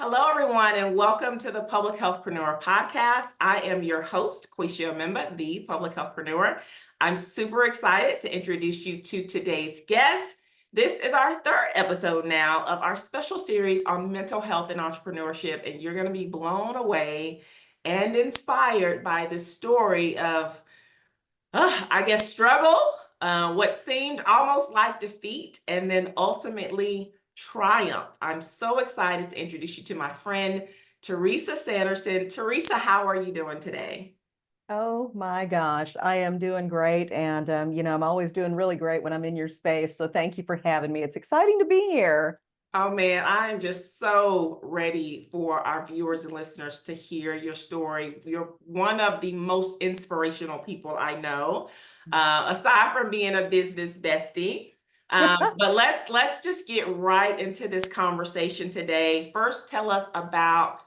Hello, everyone, and welcome to the Public Healthpreneur Podcast. I am your host, Quisha Memba, the Public Healthpreneur. I'm super excited to introduce you to today's guest. This is our third episode now of our special series on mental health and entrepreneurship, and you're going to be blown away and inspired by the story of, struggle, what seemed almost like defeat, and then ultimately triumph. I'm so excited to introduce you to my friend, Teresa Sanderson. Teresa, how are you doing today? Oh my gosh, I am doing great. And, I'm always doing really great when I'm in your space. So thank you for having me. It's exciting to be here. Oh man, I am just so ready for our viewers and listeners to hear your story. You're one of the most inspirational people I know, aside from being a business bestie. But let's just get right into this conversation today. First, tell us about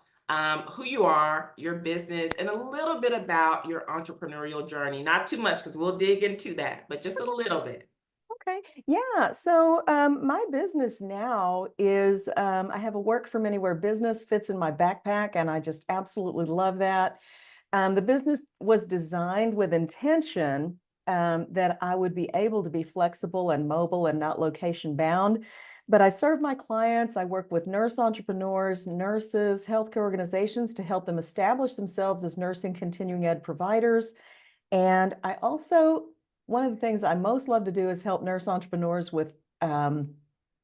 who you are, your business, and a little bit about your entrepreneurial journey. Not too much, because we'll dig into that, but just a little bit. Okay. Yeah. So my business now is I have a work from anywhere business fits in my backpack, and I just absolutely love that. The business was designed with intention that I would be able to be flexible and mobile and not location bound. But I serve my clients. I work with nurse entrepreneurs, nurses, healthcare organizations to help them establish themselves as nursing continuing ed providers. And I also, one of the things I most love to do is help nurse entrepreneurs with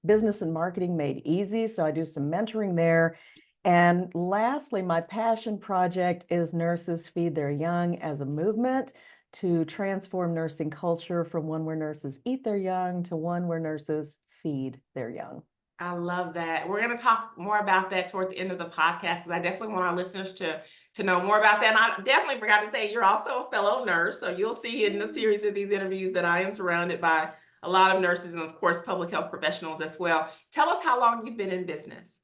business and marketing made easy. So I do some mentoring there. And lastly, my passion project is Nurses Feed Their Young as a movement to transform nursing culture from one where nurses eat their young to one where nurses feed their young. I love that. We're going to talk more about that toward the end of the podcast because I definitely want our listeners to know more about that. And I definitely forgot to say you're also a fellow nurse. So you'll see in the series of these interviews that I am surrounded by a lot of nurses and, of course, public health professionals as well. Tell us how long you've been in business.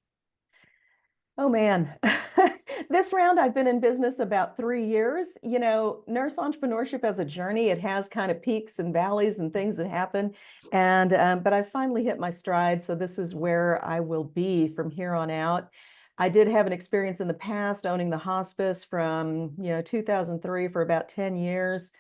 Oh man, this round I've been in business about 3 years. Nurse entrepreneurship as a journey, it has kind of peaks and valleys and things that happen. And but I finally hit my stride. So this is where I will be from here on out. I did have an experience in the past owning the hospice from 2003 for about 10 years.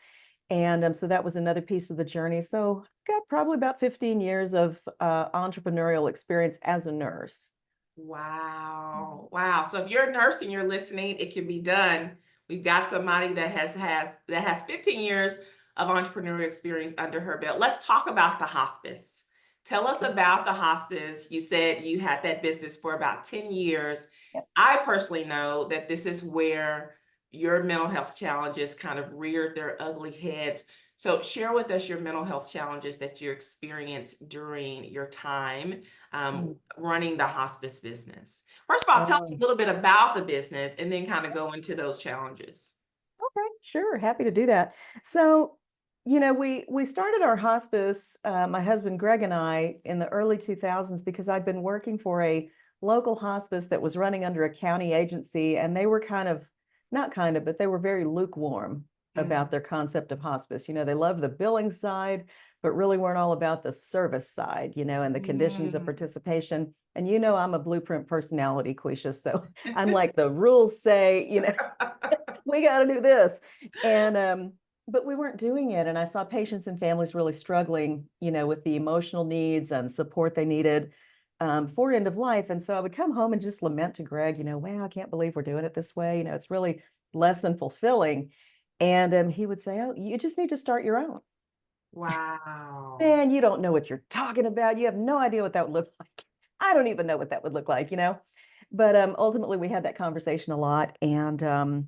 And so that was another piece of the journey. So got probably about 15 years of entrepreneurial experience as a nurse. Wow. Wow. So if you're a nurse and you're listening, it can be done. We've got somebody that has 15 years of entrepreneurial experience under her belt. Let's talk about the hospice. Tell us about the hospice. You said you had that business for about 10 years. Yep. I personally know that this is where your mental health challenges kind of reared their ugly heads. So share with us your mental health challenges that you experienced during your time running the hospice business. First of all, tell us a little bit about the business and then kind of go into those challenges. Okay, sure. Happy to do that. So, we started our hospice, my husband Greg and I, in the early 2000s because I'd been working for a local hospice that was running under a county agency, and they were but they were very lukewarm about their concept of hospice. They loved the billing side, but really weren't all about the service side, and the conditions of participation. And I'm a blueprint personality, Quisha. So I'm like, the rules say, we got to do this. And but we weren't doing it. And I saw patients and families really struggling, with the emotional needs and support they needed for end of life. And so I would come home and just lament to Greg, wow, I can't believe we're doing it this way. It's really less than fulfilling. And he would say, oh, you just need to start your own. Wow. Man, you don't know what you're talking about. You have no idea what that would look like. I don't even know what that would look like, But ultimately, we had that conversation a lot. And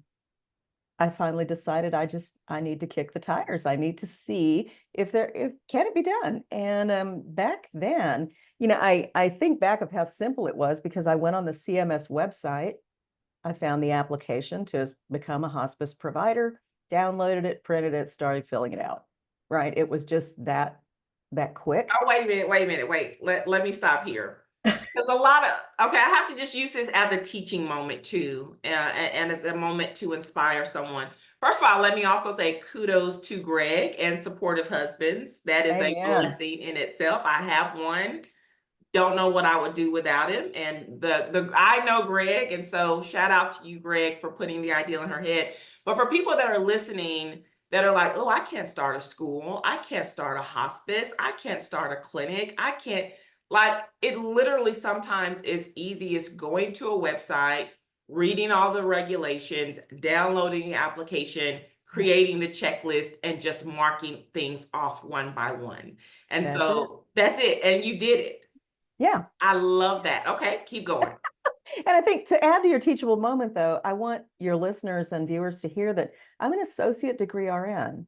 I finally decided I need to kick the tires. I need to see if can it be done. And back then, I think back of how simple it was because I went on the CMS website. I found the application to become a hospice provider, downloaded it, printed it, started filling it out. Right. It was just that quick. Oh, wait a minute. Let me stop here. Because I have to just use this as a teaching moment too, and as a moment to inspire someone. First of all, let me also say kudos to Greg and supportive husbands. That is a Amen. blessing in itself. I have one. don't know what I would do without him. And the I know Greg, and so shout out to you, Greg, for putting the idea in her head. But for people that are listening that are like, oh, I can't start a school, I can't start a hospice, I can't start a clinic, I can't, like, it literally sometimes is easy as going to a website, reading all the regulations, downloading the application, creating the checklist, and just marking things off one by one. And That's it. so that's it. And you did it. Yeah. I love that. Okay, keep going. And I think to add to your teachable moment, though, I want your listeners and viewers to hear that I'm an associate degree RN.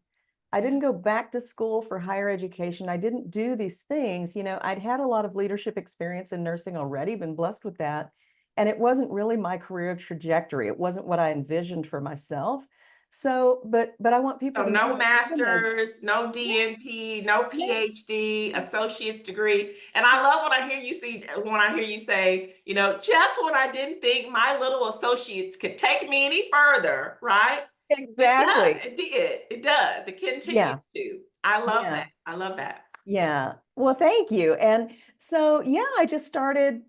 I didn't go back to school for higher education. I didn't do these things. I'd had a lot of leadership experience in nursing already, been blessed with that. And it wasn't really my career trajectory. It wasn't what I envisioned for myself. So, but I want people So to know no that even as, master's, no yeah, DNP, no yeah, PhD, associate's degree. And I love when I hear you say, just when I didn't think my little associates could take me any further, right? It does. exactly. It did. It does. It continues Yeah, to. I love yeah. that. I love that. Yeah. Well, thank you. And so, yeah, I just started,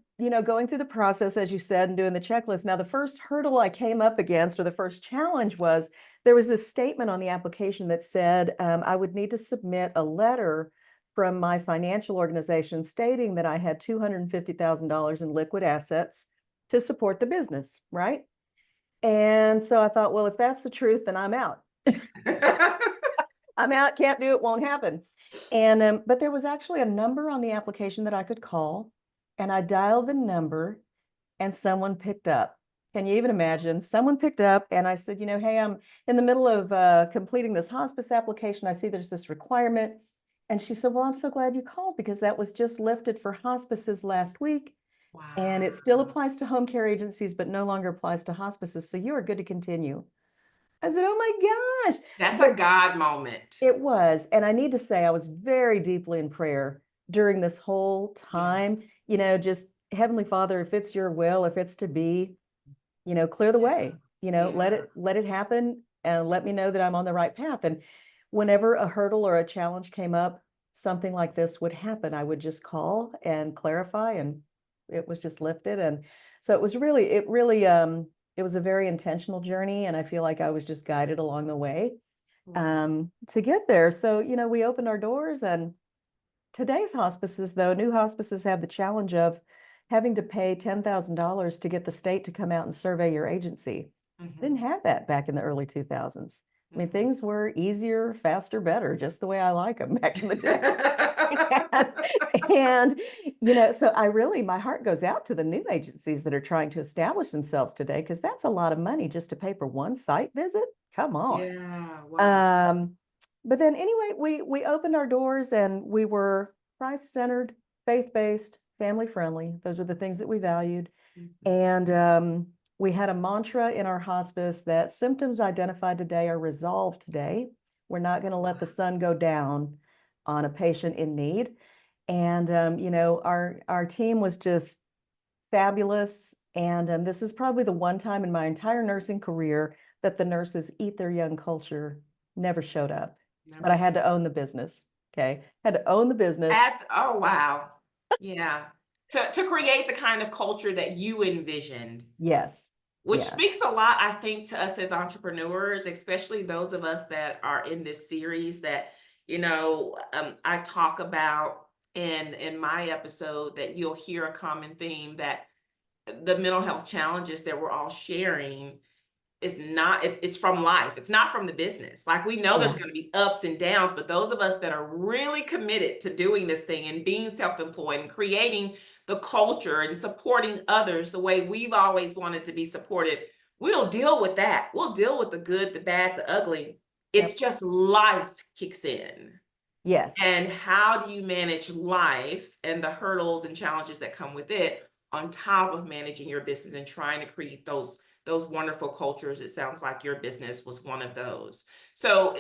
going through the process, as you said, and doing the checklist. Now, the first hurdle I came up against, or the first challenge was there was this statement on the application that said I would need to submit a letter from my financial organization stating that I had $250,000 in liquid assets to support the business, right? And so I thought, well, if that's the truth, then I'm out. I'm out, can't do it, won't happen. And but there was actually a number on the application that I could call, and I dialed the number and someone picked up. Can you even imagine? Someone picked up and I said, hey, I'm in the middle of completing this hospice application. I see there's this requirement. And she said, well, I'm so glad you called because that was just lifted for hospices last week. And it still Wow. applies to home care agencies, but no longer applies to hospices. So you are good to continue. I said, oh my gosh. That's a But God moment. it was. And I need to say, I was very deeply in prayer during this whole Yeah. time, just Heavenly Father, if it's your will, if it's to be, clear the Yeah. way, let Yeah. it happen and let me know that I'm on the right path. And whenever a hurdle or a challenge came up, something like this would happen. I would just call and clarify, and it was just lifted. And so it was a very intentional journey. And I feel like I was just guided along the way Wow. to get there. So, we opened our doors, and today's hospices, though, new hospices have the challenge of having to pay $10,000 to get the state to come out and survey your agency. Didn't Mhm. have that back in the early 2000s. I mean, Mhm. things were easier, faster, better, just the way I like them back in the day. And, so my heart goes out to the new agencies that are trying to establish themselves today, because that's a lot of money just to pay for one site visit. Come on. Yeah, wow. Um, but then anyway, we opened our doors and we were Christ-centered, faith-based, family-friendly. Those are the things that we valued. Mhm. And we had a mantra in our hospice that symptoms identified today are resolved today. We're not going to let the sun go down on a patient in need. And our team was just fabulous. And this is probably the one time in my entire nursing career that the nurses eat their young culture never showed up. But Never I had should. to own the business. Okay. Had to own the business. Oh, wow. Yeah. To create the kind of culture that you envisioned, Yes. which Yeah. speaks a lot, I think, to us as entrepreneurs, especially those of us that are in this series that, I talk about in my episode, that you'll hear a common theme that the mental health challenges that we're all sharing is not, it's from life. It's not from the business. Like, we know there's Yeah. going to be ups and downs, but those of us that are really committed to doing this thing and being self-employed and creating the culture and supporting others the way we've always wanted to be supported, we'll deal with that. We'll deal with the good, the bad, the ugly. It's Yep. just life kicks in. Yes. And how do you manage life and the hurdles and challenges that come with it on top of managing your business and trying to create those wonderful cultures? It sounds like your business was one of those. So,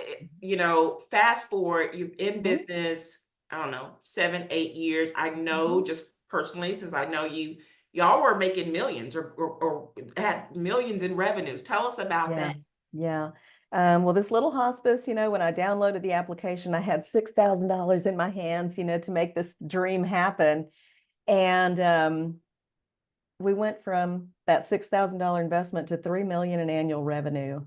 fast forward, you're in Mhm. business, I don't know, 7, 8 years. I know, Mhm. just personally, since I know you, y'all were making millions, or had millions in revenues. Tell us about Yeah. that. Yeah. Well, this little hospice, when I downloaded the application, I had $6,000 in my hands, to make this dream happen. And we went from that $6,000 investment to $3 million in annual revenue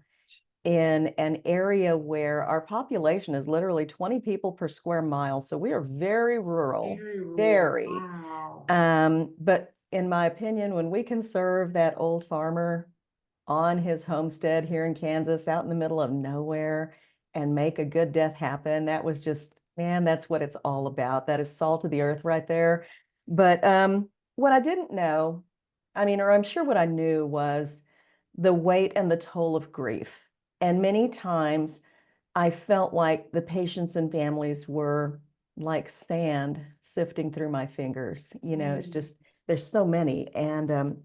in an area where our population is literally 20 people per square mile. So we are very rural, Very rural. very. Wow. But in my opinion, when we can serve that old farmer on his homestead here in Kansas, out in the middle of nowhere, and make a good death happen, that was just, man, that's what it's all about. That is salt of the earth right there. But what I didn't know, I mean, or I'm sure what I knew, was the weight and the toll of grief. And many times I felt like the patients and families were like sand sifting through my fingers. It's just, there's so many. And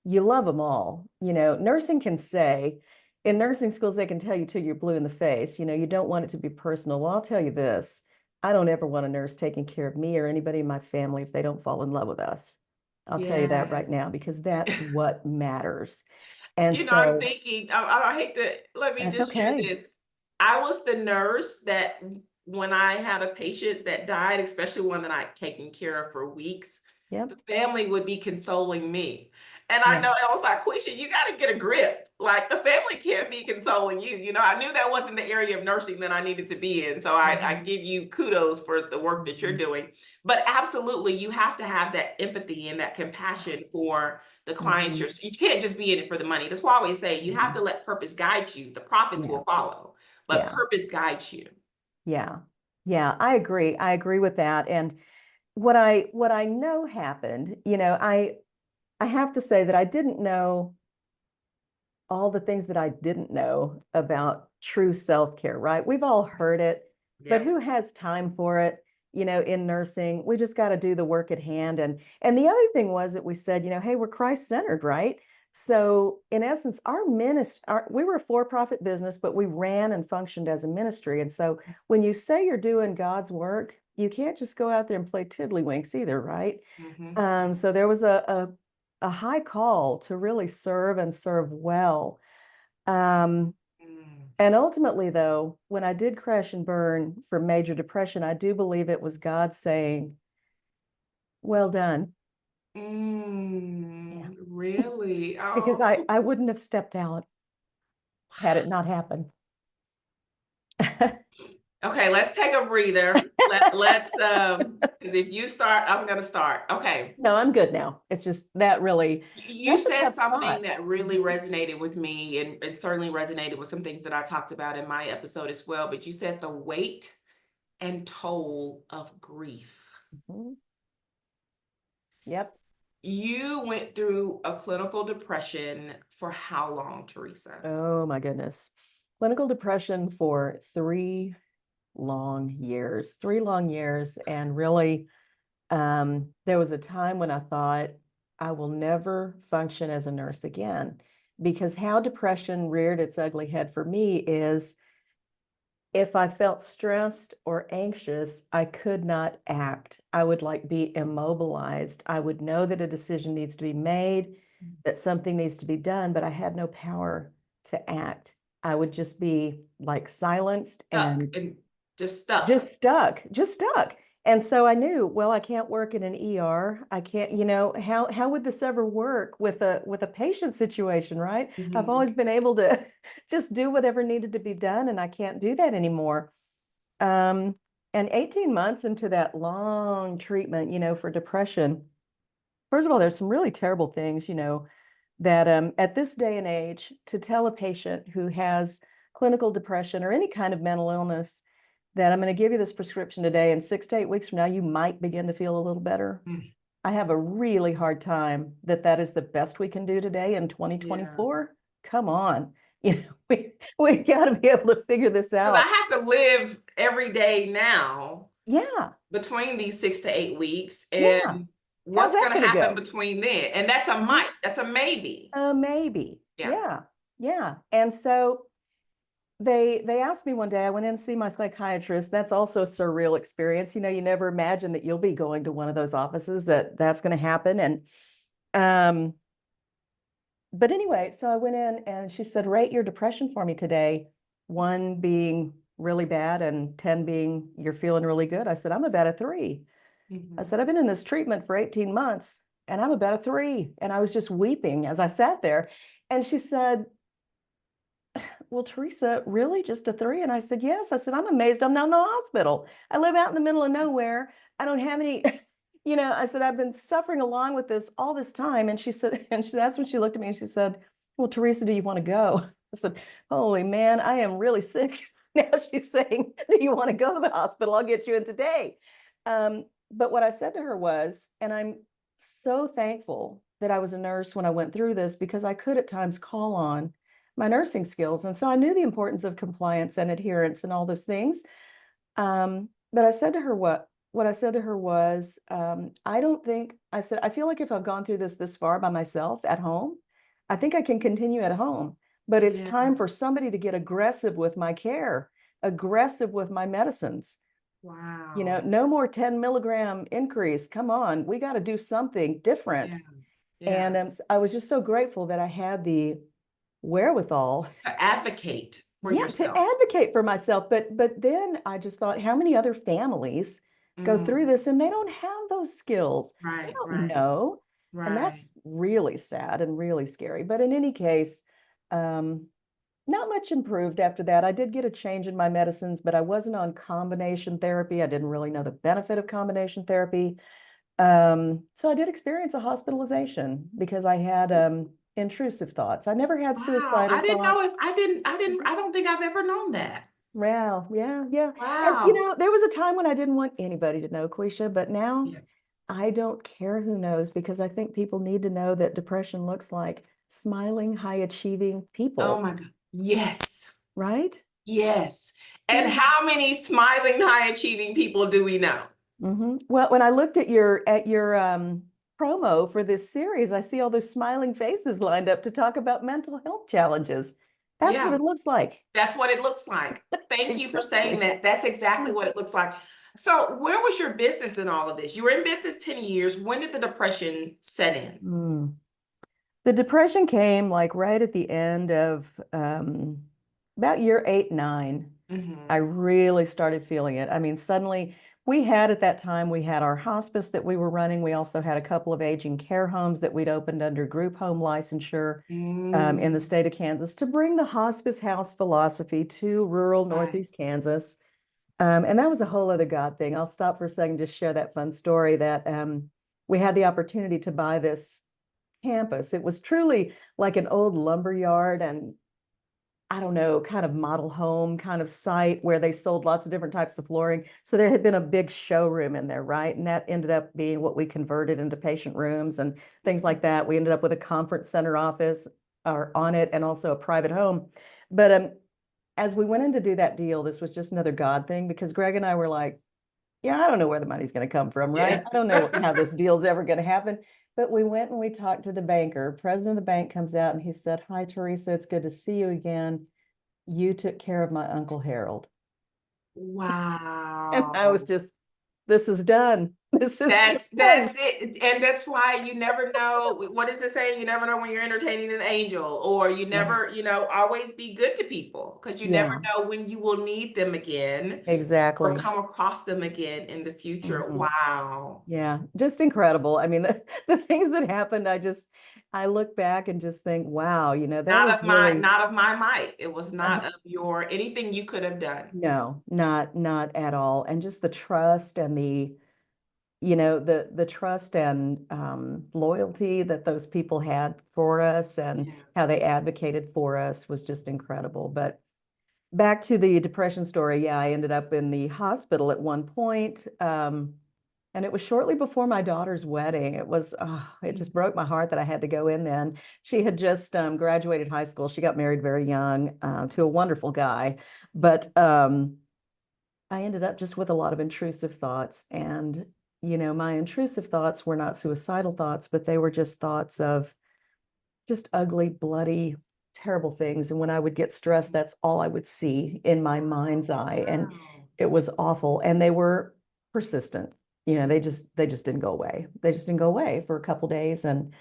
you love them all. Nursing can say, in nursing schools, they can tell you till you're blue in the face, you don't want it to be personal. Well, I'll tell you this, I don't ever want a nurse taking care of me or anybody in my family if they don't fall in love with us. I'll tell you that right Yes. now, because that's what matters. And I'm so thinking, I hate to, let me that's just share okay. this. I was the nurse that when I had a patient that died, especially one that I'd taken care of for weeks, Yep. the family would be consoling me. And I Yeah. know, I was like, Quisha, you got to get a grip. Like, the family can't be consoling you. I knew that wasn't the area of nursing that I needed to be in. So I give you kudos for the work that you're doing. But absolutely, you have to have that empathy and that compassion for the clients. Mhm. You can't just be in it for the money. That's why I always say you have to let purpose guide you. The profits Yeah. will follow, but Yeah. purpose guides you. Yeah. Yeah. I agree. I agree with that. And what I know happened, I have to say that I didn't know all the things that I didn't know about true self-care, right? We've all heard it, but Yep. who has time for it? In nursing, we just got to do the work at hand. And the other thing was that we said, hey, we're Christ-centered, right? So in essence, our ministry, we were a for-profit business, but we ran and functioned as a ministry. And so when you say you're doing God's work, you can't just go out there and play tiddlywinks either, right? Mm-hmm. So there was a high call to really serve and serve well. Um, and ultimately, though, when I did crash and burn from major depression, I do believe it was God saying, well done. Yeah. Really? Because Oh. I wouldn't have stepped out had it not happened. Okay, let's take a breather. Let's 'cause if you start, I'm gonna start. Okay. No, I'm good now. It's just that really, You that's a said tough something spot. that really resonated with me and certainly resonated with some things that I talked about in my episode as well. But you said the weight and toll of grief. Mhm. Yep. You went through a clinical depression for how long, Teresa? Oh my goodness. Clinical depression for 3 long years, 3 long years. And really, there was a time when I thought I will never function as a nurse again, because how depression reared its ugly head for me is if I felt stressed or anxious, I could not act. I would like be immobilized. I would know that a decision needs to be made, that something needs to be done, but I had no power to act. I would just be like silenced Stuck and and just stuck. just stuck. And so I knew, well, I can't work in an ER. I can't, how would this ever work with a patient situation, right? I've Mhm. always been able to just do whatever needed to be done, and I can't do that anymore. Um, and 18 months into that long treatment, for depression, first of all, there's some really terrible things, that at this day and age, to tell a patient who has clinical depression or any kind of mental illness that I'm going to give you this prescription today, and 6 to 8 weeks from now, you might begin to feel a little better. Mm. I have a really hard time that is the best we can do today in Yeah. 2024. Come on. We got to be able to figure this Because I out. have to live every day now Yeah. between these 6 to 8 weeks. Yeah. And How's what's that going to going to happen go? between then? And that's a Mhm. might, that's a maybe. Maybe. Yeah. Yeah. Yeah. And so they asked me one day, I went in to see my psychiatrist. That's also a surreal experience. You never imagine that you'll be going to one of those offices that's going to happen. And um, but anyway, so I went in and she said, rate your depression for me today. 1 being really bad and 10 being you're feeling really good. I said, I'm about a 3. I said, I've been in this treatment for 18 months and I'm about a 3. And I was just weeping as I sat there. And she said, well, Teresa, really just a 3? And I said, yes. I said, I'm amazed I'm not in the hospital. I live out in the middle of nowhere. I don't have any, I said, I've been suffering along with this all this time. And she said, that's when she looked at me and she said, well, Teresa, do you want to go? I said, holy man, I am really sick. Now she's saying, do you want to go to the hospital? I'll get you in today. But what I said to her was, and I'm so thankful that I was a nurse when I went through this, because I could at times call on my nursing skills. And so I knew the importance of compliance and adherence and all those things. But I said to her, what I said to her was, I said, I feel like if I've gone through this far by myself at home, I think I can continue at home, but it's time for somebody to get aggressive with my care, aggressive with my medicines. Wow. No more 10 milligram increase. Come on, we got to do something different. And I was just so grateful that I had the wherewithal to advocate for yourself. To advocate for myself. But then I just thought, how many other families go through this and they don't have those skills? They don't know. And that's really sad and really scary. But in any case, not much improved after that. I did get a change in my medicines, but I wasn't on combination therapy. I didn't really know the benefit of combination therapy. So I did experience a hospitalization because I had intrusive thoughts. I never had suicidal I didn't thoughts. know if I don't think I've ever known that. Wow. Yeah. Wow. And there was a time when I didn't want anybody to know, Quisha, but now I don't care who knows, because I think people need to know that depression looks like smiling, high achieving people. Oh my God. Yes. Right? Yes. And how many smiling, high achieving people do we know? Well, when I looked at your promo for this series, I see all those smiling faces lined up to talk about mental health challenges. That's what it looks like. That's what it looks like. Thank you for saying that. That's exactly what it looks like. So where was your business in all of this? You were in business 10 years. When did the depression set in? The depression came like right at the end of about year 8, 9. I really started feeling it. I mean, suddenly at that time, we had our hospice that we were running. We also had a couple of aging care homes that we'd opened under group home licensure in the state of Kansas to bring the Hospice House philosophy to rural Northeast Kansas. And that was a whole other God thing. I'll stop for a second, just share that fun story that we had the opportunity to buy this campus. It was truly like an old lumber yard and I don't know, kind of model home kind of site where they sold lots of different types of flooring. So there had been a big showroom in there, right? And that ended up being what we converted into patient rooms and things like that. We ended up with a conference center office on it and also a private home. But as we went in to do that deal, this was just another God thing, because Greg and I were like, I don't know where the money's going to come from, right? I don't know how this deal's ever going to happen. But we went and we talked to the banker. President of the bank comes out and he said, hi, Teresa, it's good to see you again. You took care of my Uncle Harold. Wow. And I was just, this is done. That's it. And that's why you never know. What is it saying? You never know when you're entertaining an angel, or you never, always be good to people, because you never know when you will need them again. Exactly. Or come across them again in the future. Wow. Yeah, just incredible. I mean, the things that happened, I look back and just think, wow, not of my might. It was not of your anything you could have done. No, not at all. And just the trust and the trust and loyalty that those people had for us and how they advocated for us was just incredible. But back to the depression story, I ended up in the hospital at one point. And it was shortly before my daughter's wedding. It just broke my heart that I had to go in then. She had just graduated high school. She got married very young to a wonderful guy. But I ended up just with a lot of intrusive thoughts. And, my intrusive thoughts were not suicidal thoughts, but they were just thoughts of just ugly, bloody, terrible things. And when I would get stressed, that's all I would see in my mind's eye. And it was awful. And they were persistent. They just didn't go away. They just didn't go away for a couple of days. And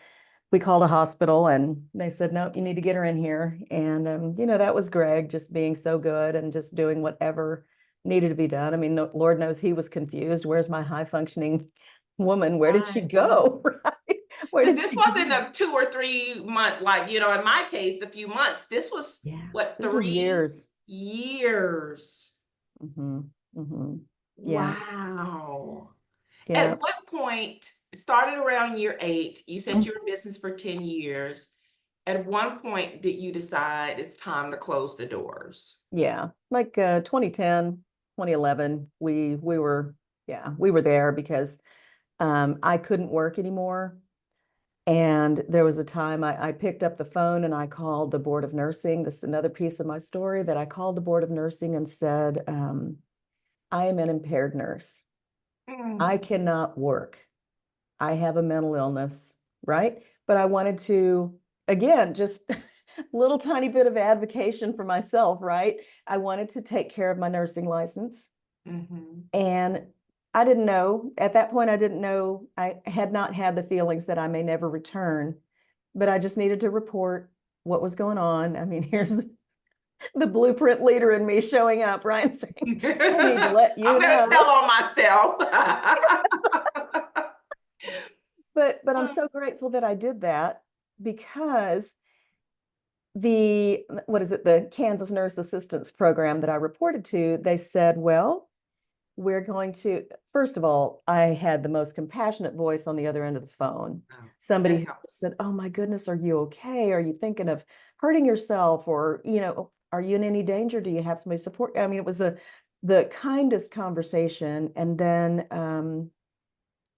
we called a hospital and they said, no, you need to get her in here. And, that was Greg just being so good and just doing whatever needed to be done. I mean, Lord knows he was confused. Where's my high functioning woman? Where did she Right. go? Right? Where Because did this she wasn't go? a 2 or 3 month, like, in my case, a few months. This was Yeah, what, this was 3 years. years? Hmm. Hmm. Yeah, Wow. yeah. At what point, it started around year 8, you said Mm. you were in business for 10 years. At one point, did you decide it's time to close the doors? Yeah, like 2010, 2011, we were, yeah, we were there because I couldn't work anymore. And there was a time I picked up the phone and I called the Board of Nursing. This is another piece of my story that I called the Board of Nursing and said, I am an impaired nurse. I Mm. cannot work. I have a mental illness, right? But I wanted to, again, just little tiny bit of advocacy for myself, right? I wanted to take care of my nursing license. Mhm. And I didn't know, at that point, I didn't know, I had not had the feelings that I may never return, but I just needed to report what was going on. I mean, here's the blueprint leader in me showing up, right? And saying, I need to let you I'm gonna know. tell on myself. But I'm so grateful that I did that because the, what is it, the Kansas Nurse Assistance Program that I reported to, they said, well, we're going to, first of all, I had the most compassionate voice on the other end of the phone. Oh, Somebody that who helps. said, oh my goodness, are you okay? Are you thinking of hurting yourself? Or, are you in any danger? Do you have somebody support? I mean, it was the kindest conversation. And then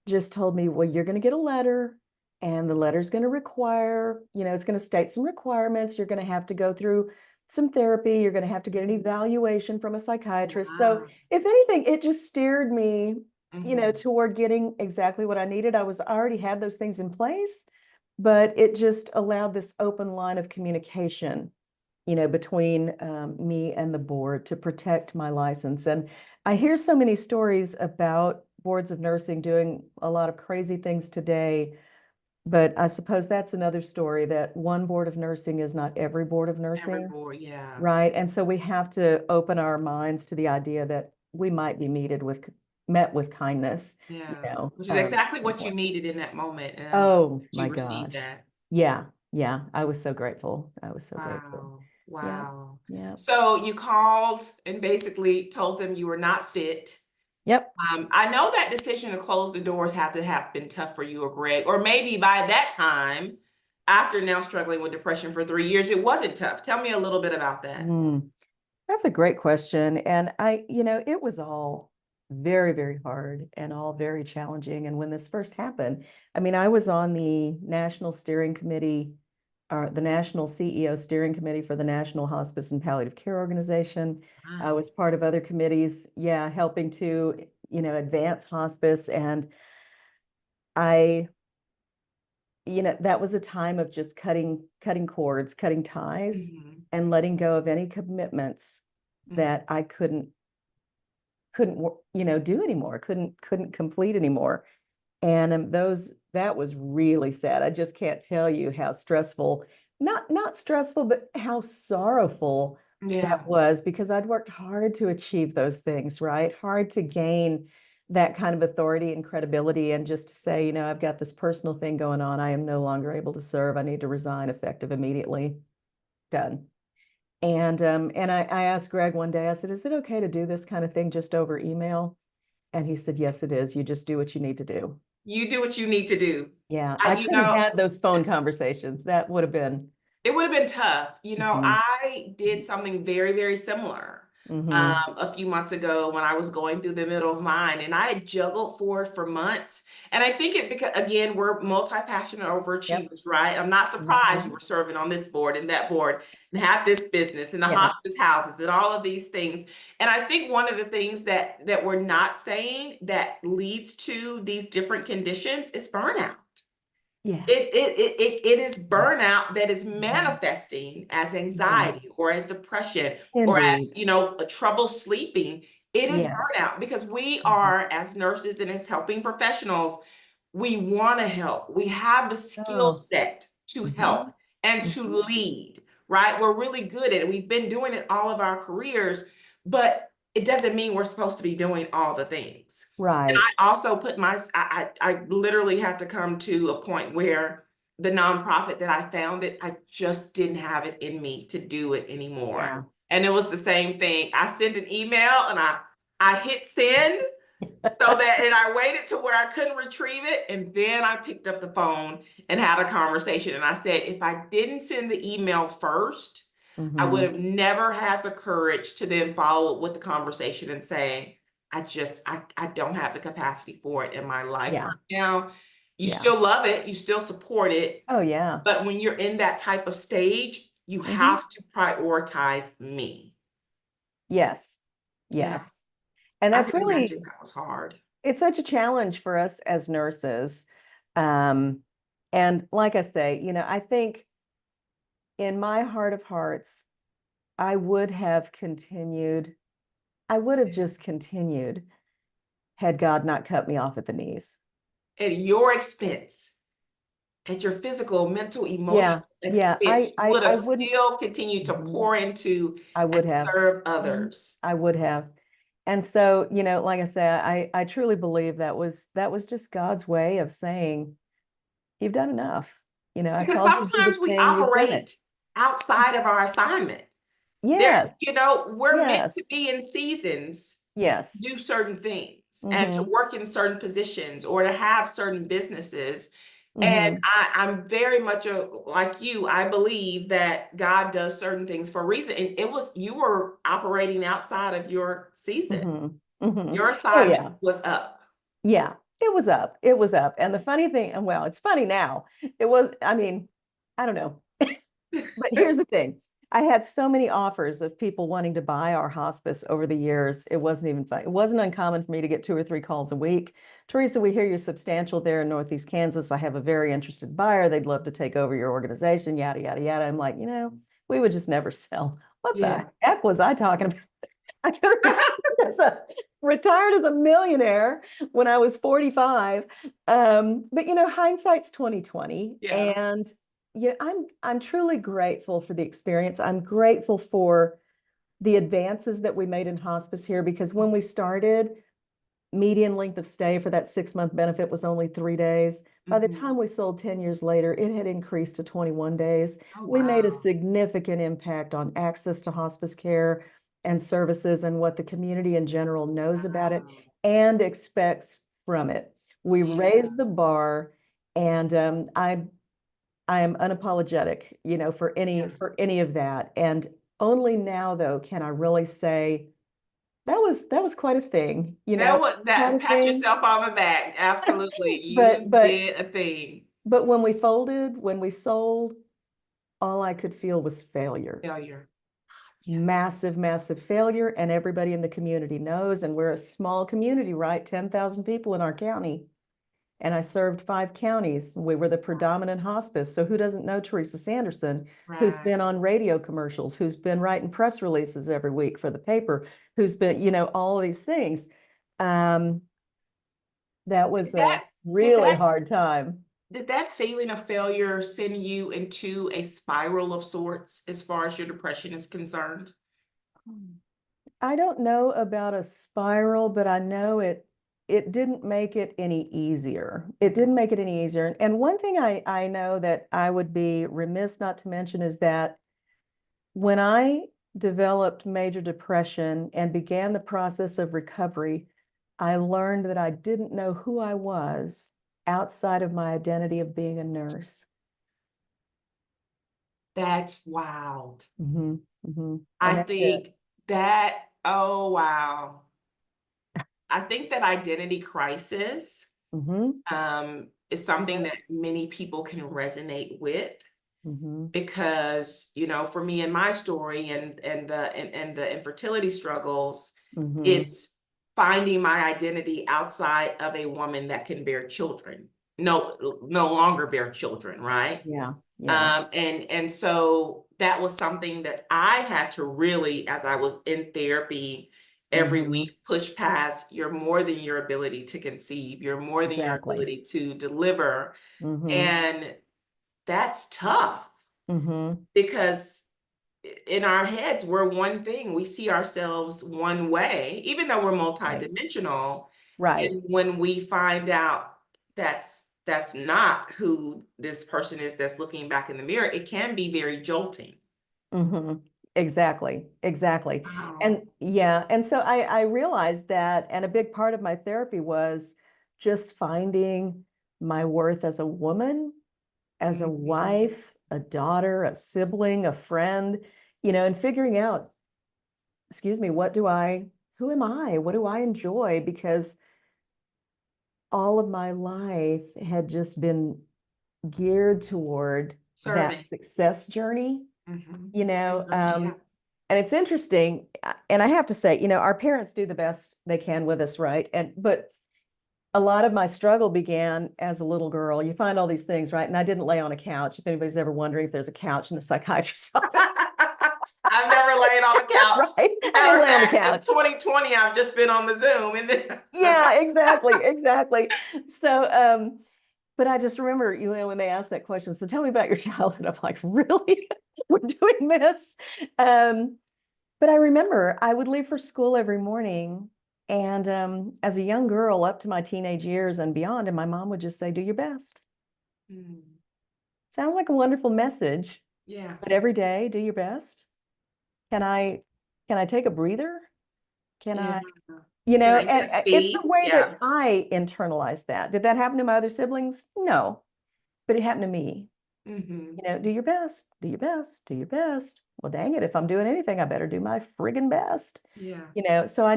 just told me, well, you're going to get a letter and the letter's going to require, it's going to state some requirements. You're going to have to go through some therapy. You're going to have to get an evaluation from a psychiatrist. So Wow. if anything, it just steered me, Mhm. toward getting exactly what I needed. I already had those things in place, but it just allowed this open line of communication, between me and the board to protect my license. And I hear so many stories about boards of nursing doing a lot of crazy things today, but I suppose that's another story that one board of nursing is not every board of Every nursing, board, yeah. right? And so we have to open our minds to the idea that we might be met with kindness, Yeah. Which is at exactly some what you point. needed in that moment, and I'm glad Oh that my you received gosh. that. Yeah, yeah. I was so grateful. I was so grateful. Wow. Yeah, Wow. yeah. So you called and basically told them you were not fit. Yep. I know that decision to close the doors had to have been tough for you or Greg, or maybe by that time, after now struggling with depression for 3 years, it wasn't tough. Tell me a little bit about that. Mm. That's a great question. And it was all very, very hard and all very challenging. And when this first happened, I mean, I was on the national steering committee, or the national CEO steering committee for the National Hospice and Palliative Care Organization. I Wow. was part of other committees, yeah, helping to, advance hospice. And I, that was a time of just cutting cords, cutting ties, Mhm. and letting go of any commitments Mhm. that I couldn't do anymore, couldn't complete anymore. And that was really sad. I just can't tell you how stressful, not stressful, but how sorrowful that Yeah. was, because I'd worked hard to achieve those things, right? Hard to gain that kind of authority and credibility, and just to say, I've got this personal thing going on. I am no longer able to serve. I need to resign effective immediately. Done. And I asked Greg one day, I said, is it okay to do this kind of thing just over email? And he said, yes, it is. You just do what you need to do. You do what you need to do. Yeah, I, I you couldn't know, have those phone conversations. That would have been. It would have been tough. Mhm. I did something very, very similar Mhm. a few months ago when I was going through the middle of mine, and I had juggled for it for months. And I think it because again, we're multi-passionate Yep. overachievers, right? I'm not surprised you Mhm. were serving on this board and that board and had this business and the Yes. hospice houses and all of these things. And I think one of the things that we're not saying that leads to these different conditions is burnout. Yeah. It is Yeah. burnout that is Mhm. manifesting as Mhm. anxiety or as depression or as, Indeed. a trouble sleeping. It is Yes. burnout because we Mhm. are, as nurses and as helping professionals, we want to help. We have the skill Oh. set to help Mhm. and to Mhm. lead, right? We're really good at it. We've been doing it all of our careers, but it doesn't mean we're supposed to be doing all the things. And Right. I also put I literally had to come to a point where the nonprofit that I founded, I just didn't have it in me to do it anymore. Yeah. And it was the same thing. I sent an email and I hit send and I waited to where I couldn't retrieve it. And then I picked up the phone and had a conversation. And I said, if I didn't send the email first, I would have never had the courage to then follow up with the conversation and say, I don't have the capacity for it in my life Yeah. right now. You Yeah. still love it, you still support it, Oh, yeah. but when you're in that type of stage, you have to prioritize me. Yes. Yeah, Yes. And I that's can imagine really, that was hard. it's such a challenge for us as nurses. Um, and like I say, I think in my heart of hearts, I would have continued, I would have just continued had God not cut me off at the knees. At your expense, at your physical, mental, Yeah. emotional Yeah. expense, you would I have wouldn't, still continued to Mhm. pour into I and would have. serve Mhm. others. I would have. And so, like I say, I truly believe that was just God's way of saying, you've done enough. I Because called you to do sometimes this we thing, you've done it. operate outside of our assignment. Yes. We're meant to Yes. be in seasons, Yes. do certain things, and to Mm-hmm. work in certain positions or to have certain businesses. And Mm-hmm. I'm very much like you. I believe that God does certain things for a reason. And you were operating outside of your season. Mm-hmm. Mm-hmm. Your Oh assignment yeah. was up. Yeah. It was up. It was up. And the funny thing, and well, it's funny now. I mean, I don't know. But here's the thing. I had so many offers of people wanting to buy our hospice over the years. It wasn't even fun. It wasn't uncommon for me to get 2 or 3 calls a week. Teresa, we hear you're substantial there in Northeast Kansas. I have a very interested buyer. They'd love to take over your organization, yada, yada, yada. I'm like, we would just never sell. What the Yeah. heck was I talking about? I could have retired as a millionaire when I was 45. But hindsight's 2020. Yeah. And I'm truly grateful for the experience. I'm grateful for the advances that we made in hospice here because when we started, median length of stay for that 6-month benefit was only 3 days. By the Mhm. time we sold 10 years later, it had increased to 21 days. Oh, We made a wow. significant impact on access to hospice care and services and what the community in general knows about it Wow. and expects from it. We Yeah. raised the bar, and I am unapologetic, Yeah. for any of that. And only now, though, can I really say that was quite a thing, quite a Pat thing. yourself on the back. Absolutely. You But but did a thing. but when we folded, when we sold, all I could feel was failure. Failure. Yes. Massive, massive failure. And everybody in the community knows, and we're a small community, right? 10,000 people in our county. And I served 5 counties. We were the predominant hospice. So who doesn't know Teresa Sanderson, who's Right. been on radio commercials, who's been writing press releases every week for the paper, who's been, all of these things. Um, that was a Did really that hard time. did that feeling of failure send you into a spiral of sorts as far as your depression is concerned? I don't know about a spiral, but I know it didn't make it any easier. It didn't make it any easier. And one thing I know that I would be remiss not to mention is that when I developed major depression and began the process of recovery, I learned that I didn't know who I was outside of my identity of being a nurse. That's wild. Hmm. Hmm. I And that's it. think oh wow. I think that identity crisis Hmm. is something that many people can resonate with. Hmm. Because for me and my story and the infertility struggles, Hmm. it's finding my identity outside of a woman that can bear children, no longer bear children, right? Yeah. Yeah. And so that was something that I had to really, as I was in therapy every Hmm. week, push past. You're more than your ability to conceive, you're more than your Exactly. ability to deliver, Hmm. and that's tough Hmm. because in our heads, we're one thing. We see ourselves one way, even though we're Right. multidimensional. Right. And when we find out that's not who this person is that's looking back in the mirror, it can be very jolting. Hmm. Exactly. Exactly. Wow. And yeah, and so I realized that, and a big part of my therapy was just finding my worth as a woman, as a Mhm. wife, a daughter, a sibling, a friend, and figuring out, excuse me, who am I? What do I enjoy? Because all of my life had just been geared toward that Serving. success journey, Mhm. you And know. serving, yeah. And it's interesting, and I have to say, our parents do the best they can with us, right? But a lot of my struggle began as a little girl. You find all these things, right? And I didn't lay on a couch. If anybody's ever wondering if there's a couch in the psychiatrist's office, I've never laid on a couch. right? I Matter didn't of lay on the fact, since couch. 2020, I've just been on the Zoom and then Yeah, exactly, exactly. So, but I just remember, when they asked that question, so tell me about your childhood. I'm like, really? We're doing this? Um, but I remember I would leave for school every morning. And as a young girl, up to my teenage years and beyond, and my mom would just say, do your best. Mm, Sounds like a wonderful message, yeah, but every day, do your best. Can I, can I take a breather? Can yeah. I, Can I and just it's the be? way that Yeah. I internalized that. Did that happen to my other siblings? No, but it happened to me. Hmm. Do your best, do your best, do your best. Well, dang it, if I'm doing anything, I better do my friggin' best. Yeah. So I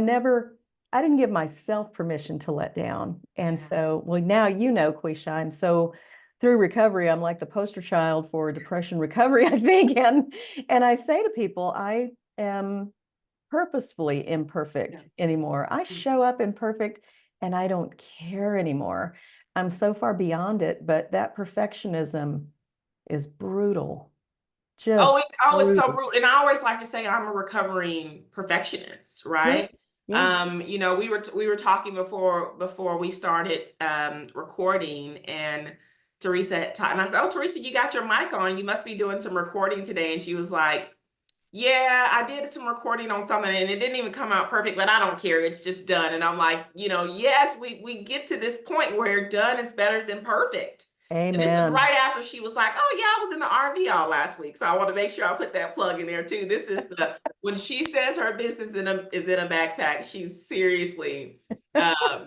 didn't give myself permission to let down. And Yeah. so, well, now Quisha, through recovery, I'm like the poster child for depression recovery, I think. And I say to people, I am purposefully Yeah. imperfect anymore. I Yeah. show up imperfect and I don't care anymore. I'm so far beyond it, but that perfectionism is brutal, just It's so brutal. brutal. And I always like to say I'm a recovering perfectionist, Yeah, right? yeah. We were talking before we started recording, and Teresa had and I said, "Oh, Teresa, you got your mic on. You must be doing some recording today." And she was like, "Yeah, I did some recording on something and it didn't even come out perfect, but I don't care. It's just done." And I'm like, yes, we get to this point where done is better than perfect. And this was Amen. right after she was like, "Oh yeah, I was in the RV all last week." So I want to make sure I put that plug in there too. This is when she says her business is in a backpack, she's seriously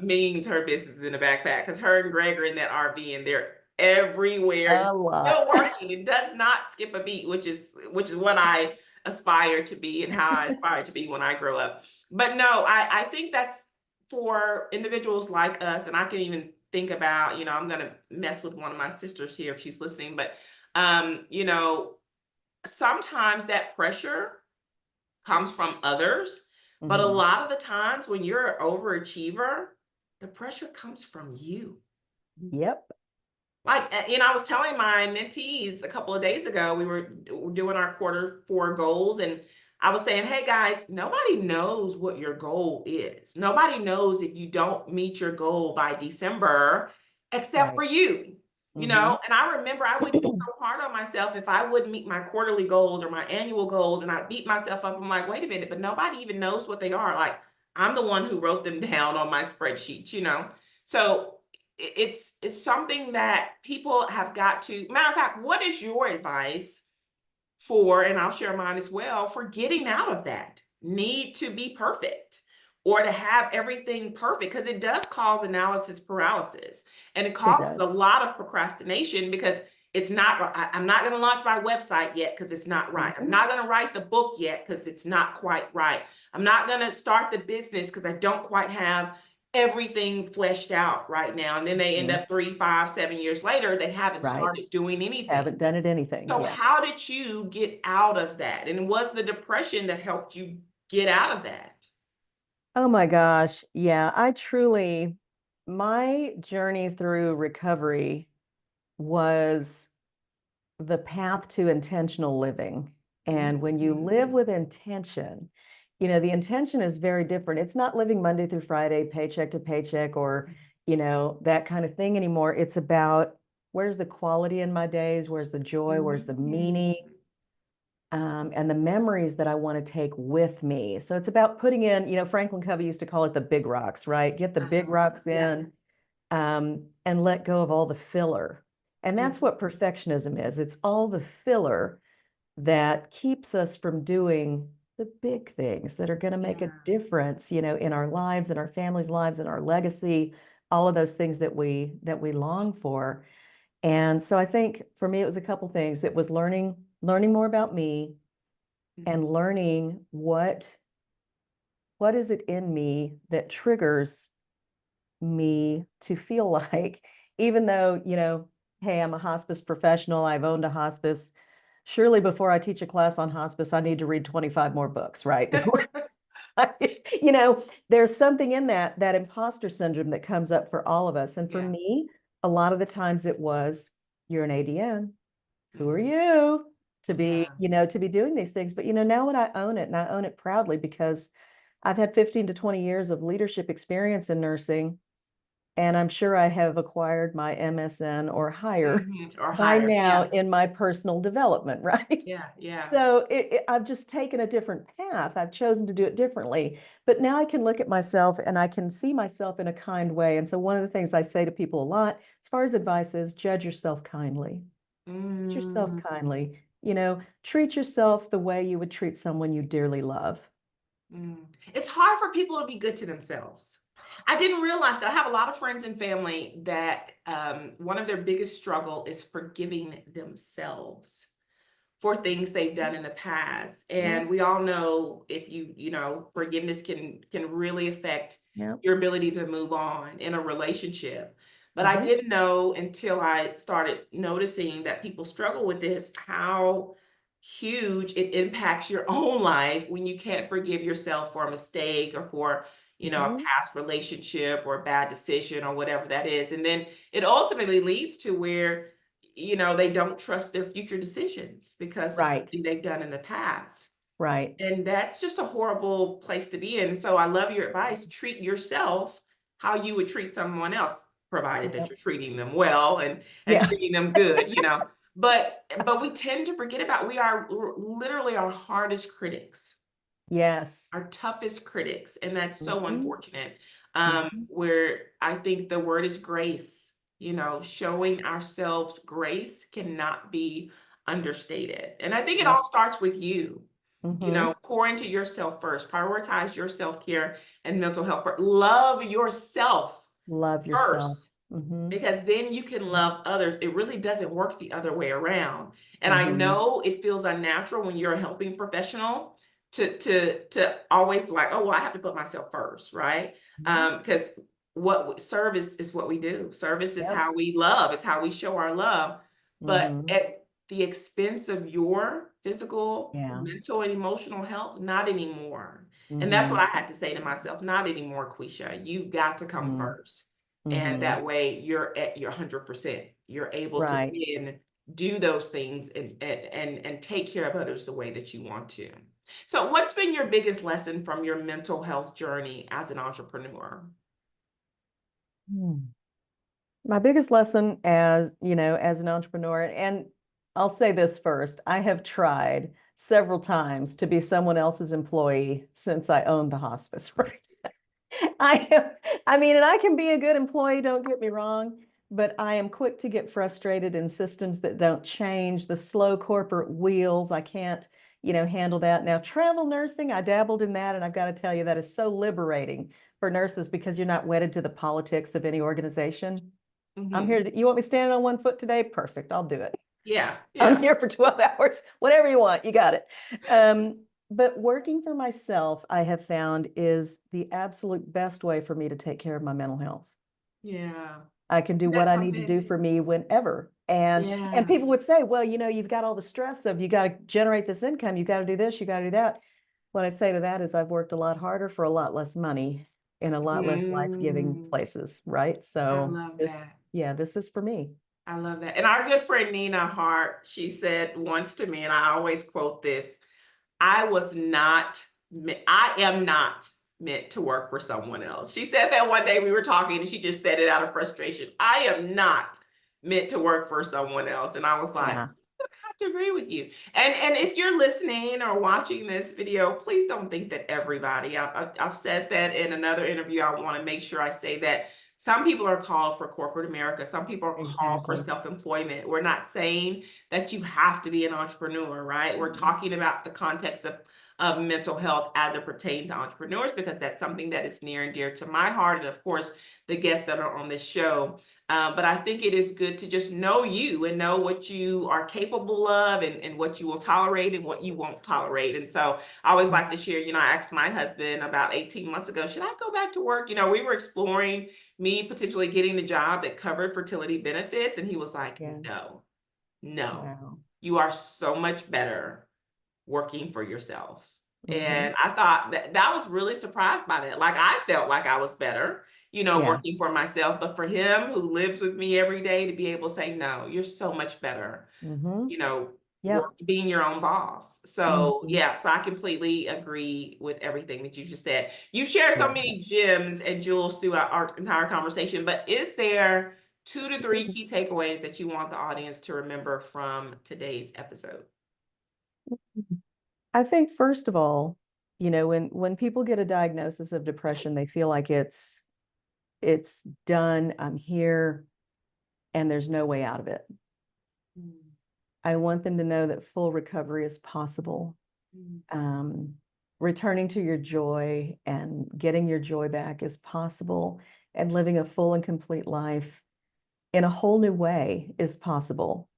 means her business is in a backpack, because her and Greg are in that RV and they're everywhere and A she's lot. still working and does not skip a beat, which is what I aspire to be and how I aspire to be when I grow up. But no, I think that's for individuals like us, and I can even think about, I'm gonna mess with one of my sisters here if she's listening, but um, you know, sometimes that pressure comes from others, but a Mhm. lot of the times when you're an overachiever, the pressure comes from you. Yep. Like, I was telling my mentees a couple of days ago, we were doing our quarter 4 goals, and I was saying, hey guys, nobody knows what your goal is. Nobody knows if you don't meet your goal by December, except Right. for you. Hmm. And I remember I would get so hard on myself if I wouldn't meet my quarterly goals or my annual goals, and I beat myself up. I'm like, wait a minute, but nobody even knows what they are. Like, I'm the one who wrote them down on my spreadsheet. So it's something that people have got to. Matter of fact, what is your advice for, and I'll share mine as well, for getting out of that need to be perfect or to have everything perfect? Because it does cause analysis paralysis, and it It causes a does. lot of procrastination because it's not I'm not going to launch my website yet because it's not right. I'm Hmm. not going to write the book yet because it's not quite right. I'm not going to start the business because I don't quite have everything fleshed out right now. And then they end Hmm. up 3, 5, 7 years later, they haven't Right. started doing anything. Haven't done it anything. So Yeah. how did you get out of that? And was the depression that helped you get out of that? Oh my gosh. Yeah. My journey through recovery was the path to intentional living. And when you live Mhm. with intention, the intention is very different. It's not living Monday through Friday, paycheck to paycheck, or, that kind of thing anymore. It's about, where's the quality in my days? Where's the joy? Where's the Mhm. meaning? and the memories that I want to take with me. So it's about putting in, Franklin Covey used to call it the big rocks, right? Get the big rocks in, and let go of all the filler. And that's what perfectionism is. It's all the filler that keeps us from doing the big things that are going to make a difference, in our lives, in our families' lives, in our legacy, all of those things that we long for. And so I think for me, it was a couple things. It was learning more about me and learning what is it in me that triggers me to feel like, even though, hey, I'm a hospice professional, I've owned a hospice. Surely before I teach a class on hospice, I need to read 25 more books, right? Before there's something in that imposter syndrome that comes up for all of us. And for me, a lot of the times it was, you're an ADN. Who are you to be, to be doing these things? But, now when I own it, and I own it proudly, because I've had 15 to 20 years of leadership experience in nursing, and I'm sure I have acquired my MSN or higher or by higher. now in my personal development, right? Yeah. So I've just taken a different path. I've chosen to do it differently. But now I can look at myself and I can see myself in a kind way. And so one of the things I say to people a lot, as far as advice is, judge yourself kindly. Treat yourself kindly. Treat yourself the way you would treat someone you dearly love. It's hard for people to be good to themselves. I didn't realize that. I have a lot of friends and family that one of their biggest struggle is forgiving themselves for things they've done in the past. And we all know, if forgiveness can really affect your ability to move on in a relationship. But I didn't know until I started noticing that people struggle with this, how huge it impacts your own life when you can't forgive yourself for a mistake, or for a past relationship or a bad decision or whatever that is. And then it ultimately leads to where they don't trust their future decisions because of something they've done in the past. Right. And that's just a horrible place to be in. So I love your advice. Treat yourself how you would treat someone else, provided that you're treating them well and treating them good, But we tend to forget about, we are literally our hardest critics. Yes. Our toughest critics. And that's so unfortunate. Where I think the word is grace. Showing ourselves grace cannot be understated. And I think it all starts with you. Pour into yourself first, prioritize your self-care and mental health. Love yourself first, because then you can love others. It really doesn't work the other way around. And I know it feels unnatural when you're a helping professional to always be like, oh, well, I have to put myself first, right? Because service is what we do. Service is how we love. It's how we show our love. But at the expense of your physical, mental, and emotional health, not anymore. And that's what I had to say to myself. Not anymore, Quisha. You've got to come first. And that way you're at your 100%. You're able to then do those things and take care of others the way that you want to. So what's been your biggest lesson from your mental health journey as an entrepreneur? My biggest lesson as an entrepreneur, and I'll say this first, I have tried several times to be someone else's employee since I owned the hospice, right? And I can be a good employee, don't get me wrong, but I am quick to get frustrated in systems that don't change, the slow corporate wheels. I can't, handle that. Now, travel nursing, I dabbled in that, and I've got to tell you, that is so liberating for nurses, because you're not wedded to the politics of any organization. I'm here. You want me standing on one foot today? Perfect. I'll do it. Yeah. I'm here for 12 hours, whatever you want, you got it. But working for myself, I have found, is the absolute best way for me to take care of my mental health. Yeah. I can do what I need to do for me whenever. And people would say, well, you've got all the stress of, you got to generate this income, you got to do this, you got to do that. What I say to that is, I've worked a lot harder for a lot less money in a lot less life-giving places, right? So I love that. This is for me. I love that. And our good friend Nina Hart, she said once to me, and I always quote this, I am not meant to work for someone else. She said that one day we were talking, and she just said it out of frustration. I am not meant to work for someone else. And I was like, look how have to agree with you. And if you're listening or watching this video, please don't think that everybody, I've said that in another interview. I want to make sure I say that some people are called for corporate America. Some people are called for Exactly. self-employment. We're not saying that you have to be an entrepreneur, right? We're talking about the context of mental health as it pertains to entrepreneurs, because that's something that is near and dear to my heart. And of course, the guests that are on this show. But I think it is good to just know you and know what you are capable of, and what you will tolerate and what you won't tolerate. And so I always like to share, I asked my husband about 18 months ago, should I go back to work? We were exploring me potentially getting a job that covered fertility benefits. And he was like, Yeah. no, Wow. you are so much better working for yourself. Mhm. And I thought that was really surprised by that. Like, I felt like I was better, Yeah. working for myself, but for him who lives with me every day to be able to say, no, you're so much better, Mhm. you know, Yep. being your own boss. So Mhm. yeah, so I completely agree with everything that you just said. You shared so Yeah. many gems and jewels throughout our entire conversation, but is there 2 to 3 key takeaways that you want the audience to remember from today's episode? I think first of all, when people get a diagnosis of depression, they feel like it's done, I'm here, and there's no way out of it. I want them to know that full recovery is possible. Returning to your joy and getting your joy back is possible, and living a full and complete life in a whole new way is possible.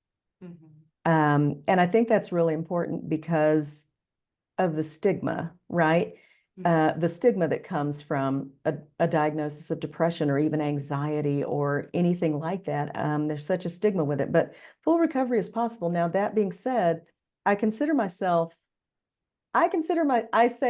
And I think that's really important because of the stigma, right? The stigma that comes from a diagnosis of depression or even anxiety or anything like that. There's such a stigma with it, but full recovery is possible. Now, that being said, I say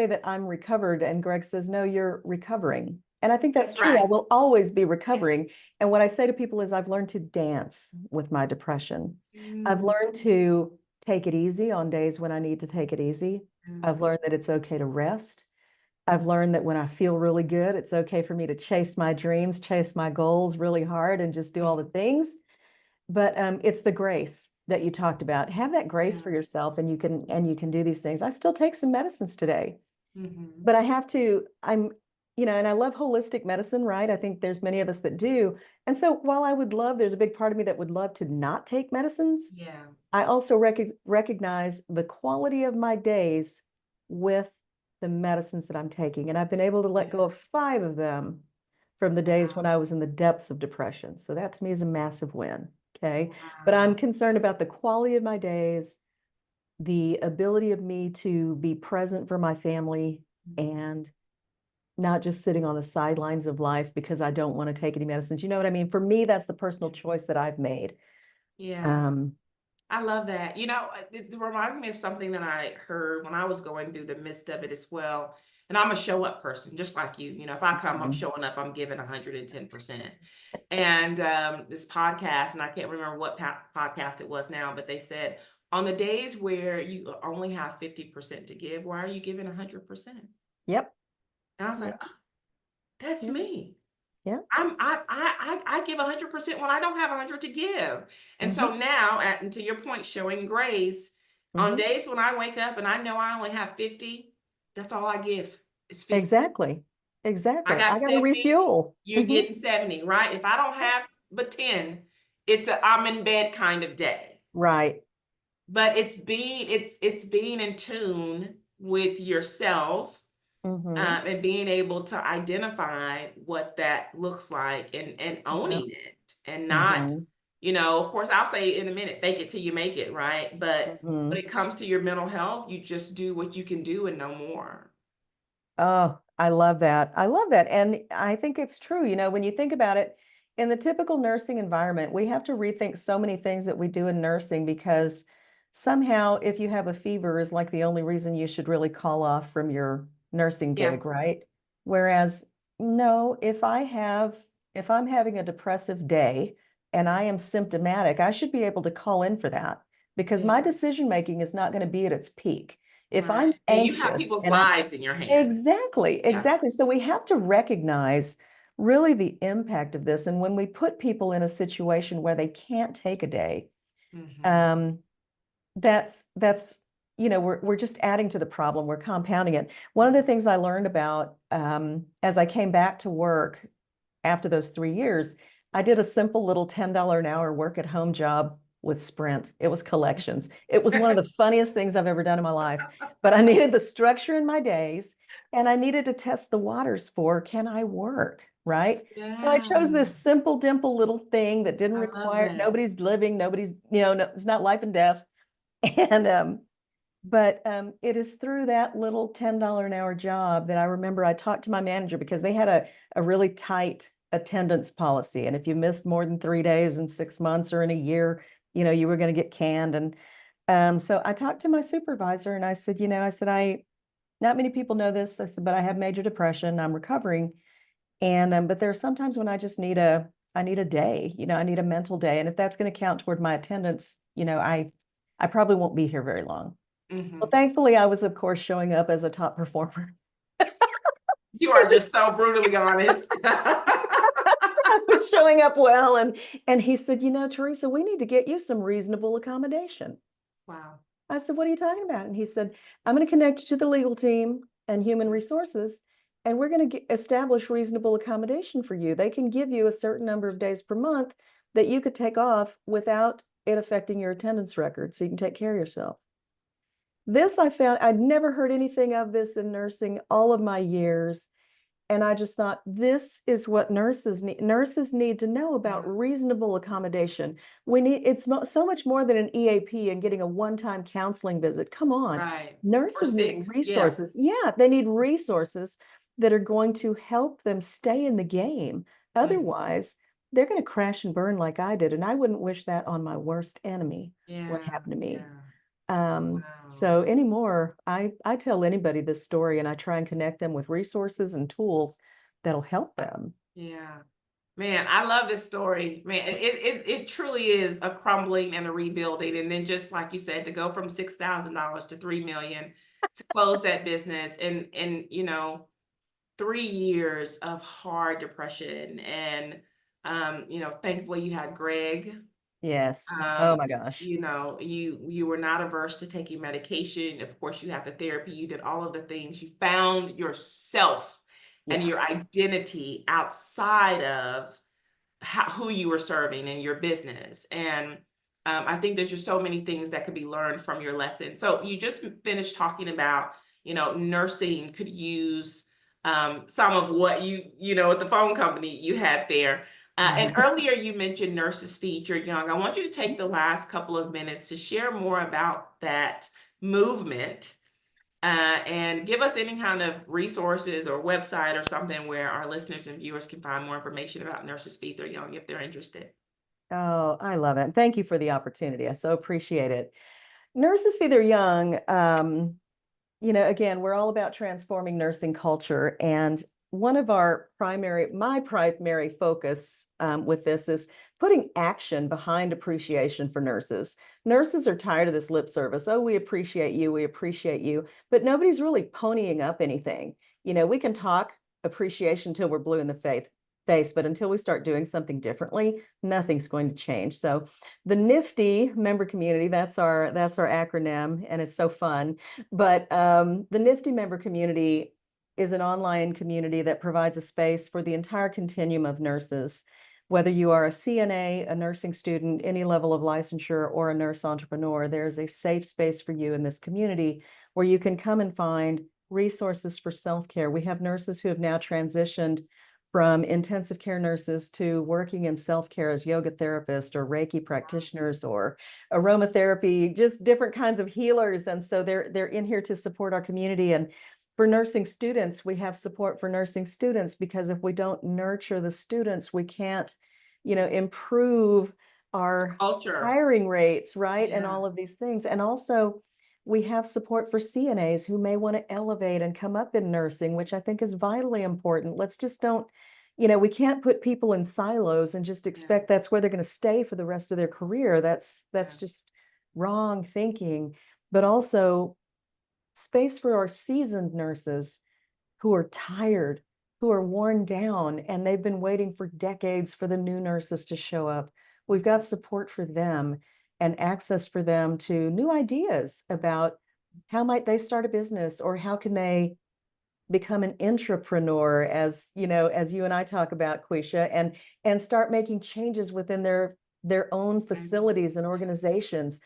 that I'm recovered, and Greg says, no, you're recovering. And I think that's true. Right. I will always be Yes. recovering. And what I say to people is I've learned to dance with my depression. I've learned to take it easy on days when I need to take it easy. I've learned that it's okay to rest. I've learned that when I feel really good, it's okay for me to chase my dreams, chase my goals really hard and just do all the things. But it's the grace that you talked about. Have that grace for yourself, and you can do these things. I still take some medicines today, but and I love holistic medicine, right? I think there's many of us that do. And so while there's a big part of me that would love to not take medicines, Yeah. I also recognize the quality of my days with the medicines that I'm taking. And I've been able to let go of 5 of them from the days when I was in the depths of depression. So that to me is a massive win. Okay. But I'm concerned about the quality of my days, the ability of me to be present for my family, and not just sitting on the sidelines of life because I don't want to take any medicines. You know what I mean? For me, that's the personal choice that I've made. Yeah. I love that. It reminded me of something that I heard when I was going through the midst of it as well. And I'm a show up person, just like you. If I come, I'm showing up, I'm giving 110%. And this podcast, and I can't remember what podcast it was now, but they said, on the days where you only have 50% to give, why are you giving 100%? Yep. And I was like, Yep. oh, that's Yep. me. Yeah. I give 100% when I don't have 100 to give. And so now, and to your point, showing grace on days when I wake up and I know I only have 50, that's all I give. It's 50. Exactly. I Exactly. got I got to 70, refuel. you're getting 70, right? If I don't have but 10, it's a I'm in bed kind of day. Right. But it's being in tune with yourself, and being able to identify what that looks like, and Yep. owning it, and not, Mhm. of course, I'll say in a minute, fake it till you make it, right? But when Mhm. it comes to your mental health, you just do what you can do and no more. Oh, I love that. I love that. And I think it's true. When you think about it, in the typical nursing environment, we have to rethink so many things that we do in nursing, because somehow if you have a fever is like the only reason you should really call off from your nursing Yeah. gig, right? Whereas no, if I'm having a depressive day and I am symptomatic, I should be able to call in for that, because my Yeah. decision making is not going to be at its peak. If I'm Right. And you have anxious people's and I'm lives in your hands. Exactly, Yeah. exactly. So we have to recognize really the impact of this. And when we put people in a situation where they can't take a day, Mhm. um, that's we're just adding to the problem. We're compounding it. One of the things I learned about as I came back to work after those 3 years, I did a simple little $10 an hour work at home job with Sprint. It was collections. It was one of the funniest things I've ever done in my life. But I needed the structure in my days, and I needed to test the waters for, can I work? Right. So I Yeah, chose this simple, dimple little thing that didn't I love require, it. nobody's living, nobody's, no, it's not life and death. And but it is through that little $10 an hour job that I remember I talked to my manager because they had a really tight attendance policy. And if you missed more than 3 days in 6 months or in a year, you were going to get canned. And so I talked to my supervisor and I said, not many people know this. I said, but I have major depression. I'm recovering. And but there are sometimes when I need a day, I need a mental day. And if that's going to count toward my attendance, I probably won't be here very long. Well, Mhm. thankfully, I was, of course, showing up as a top performer. You are just so brutally honest. I was showing up well, and he said, Teresa, we need to get you some reasonable accommodation. Wow. I said, what are you talking about? And he said, I'm going to connect you to the legal team and human resources, and we're going to establish reasonable accommodation for you. They can give you a certain number of days per month that you could take off without it affecting your attendance record, so you can take care of yourself. This I found, I'd never heard anything of this in nursing all of my years. And I just thought, this is what nurses need. Nurses need to know Yeah. about reasonable accommodation. It's so much more than an EAP and getting a one-time counseling visit. Come on. Right. Or Nurses need six. Yeah. resources. Yeah, they need resources that are going to help them stay in the game. Mhm. Otherwise, they're going to crash and burn like I did. And I wouldn't wish that on my worst enemy, what Yeah. happened to me. Yeah. Wow. So anymore, I tell anybody this story and I try and connect them with resources and tools that'll help them. Yeah. Man, I love this story. Man, it truly is a crumbling and a rebuilding. And then just like you said, to go from $6,000 to 3 million to close that business and 3 years of hard depression. And thankfully you had Greg. Yes. Oh Um, my gosh. you were not averse to taking medication. Of course, you had the therapy, you did all of the things. You found yourself and Yeah. your identity outside of who you were serving in your business. And I think there's just so many things that could be learned from your lesson. So you just finished talking about, nursing could use some of what at the phone company you had there. And Mhm. earlier you mentioned Nurses Feed Your Young. I want you to take the last couple of minutes to share more about that movement and give us any kind of resources or website or something where our listeners and viewers can find more information about Nurses Feed Their Young if they're interested. Oh, I love it. Thank you for the opportunity. I so appreciate it. Nurses Feed Their Young, again, we're all about transforming nursing culture. And one of my primary focus with this is putting action behind appreciation for nurses. Nurses are tired of this lip service. Oh, we appreciate you. We appreciate you. But nobody's really ponying up anything. We can talk appreciation till we're blue in the face, but until we start doing something differently, nothing's going to change. So the Nifty member community, that's our acronym, and it's so fun. But the Nifty member community is an online community that provides a space for the entire continuum of nurses. Whether you are a CNA, a nursing student, any level of licensure, or a nurse entrepreneur, there's a safe space for you in this community where you can come and find resources for self-care. We have nurses who have now transitioned from intensive care nurses to working in self-care as yoga therapists or Reiki practitioners or aromatherapy, just different kinds of healers. And so they're in here to support our community. And for nursing students, we have support for nursing students, because if we don't nurture the students, we can't, improve our Culture. hiring rates, right? And Yeah. all of these things. And also, we have support for CNAs who may want to elevate and come up in nursing, which I think is vitally important. Let's just don't, we can't put people in silos and just Yeah. expect that's where they're going to stay for the rest of their career. That's Yeah. just wrong thinking. But also space for our seasoned nurses who are tired, who are worn down, and they've been waiting for decades for the new nurses to show up. We've got support for them. and access for them to new ideas about how might they start a business, or how can they become an entrepreneur, as you know, as you and I talk about, Quisha, and start making changes within their own facilities and organizations.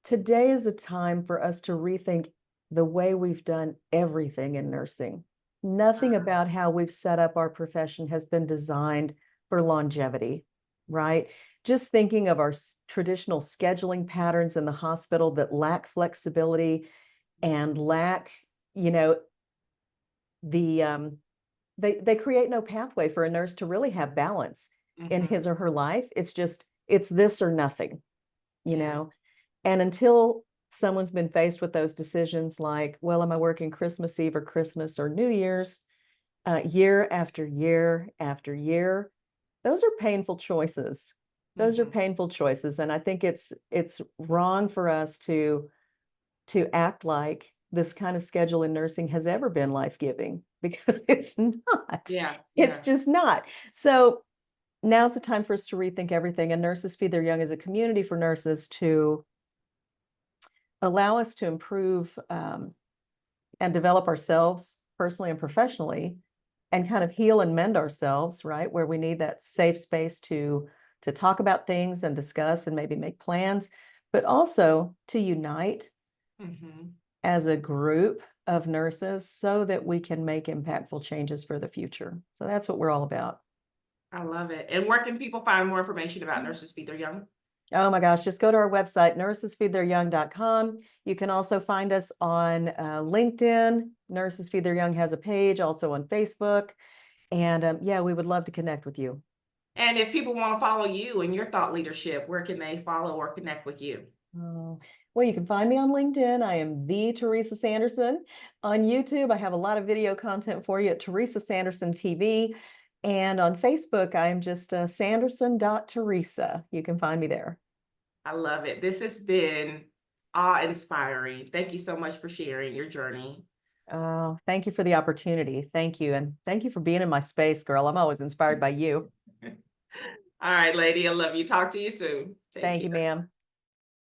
Today is the time for us to rethink the way we've done everything in nursing. Nothing about how we've set up our profession has been designed for longevity, right? Just thinking of our traditional scheduling patterns in the hospital that lack flexibility and lack, you know, they create no pathway for a nurse to really have balance in his or her life. It's this or nothing, you know. And until someone's been faced with those decisions, like, well, am I working Christmas Eve or Christmas or New Year's, year after year after year, those are painful choices. Those are painful choices. And I think it's wrong for us to act like this kind of schedule in nursing has ever been life-giving, because it's not. It's just not. So now's the time for us to rethink everything. And Nurses Feed Their Young is a community for nurses to allow us to improve and develop ourselves personally and professionally, and kind of heal and mend ourselves, right? Where we need that safe space to talk about things and discuss and maybe make plans, but also to unite as a group of nurses so that we can make impactful changes for the future. So that's what we're all about. I love it. And where can people find more information about Nurses Feed Their Young? Oh my gosh, just go to our website, nursesfeedtheiryoung.com. You can also find us on LinkedIn. Nurses Feed Their Young has a page, also on Facebook. And yeah, we would love to connect with you. And if people want to follow you and your thought leadership, where can they follow or connect with you? Oh, well, you can find me on LinkedIn. I am the Teresa Sanderson. On YouTube, I have a lot of video content for you at Teresa Sanderson TV. And on Facebook, I'm just sanderson.teresa. You can find me there. I love it. This has been awe-inspiring. Thank you so much for sharing your journey. Oh, thank you for the opportunity. Thank you. And thank you for being in my space, girl. I'm always inspired by you. All right, lady. I love you. Talk to you soon. Take Thank care. you, ma'am.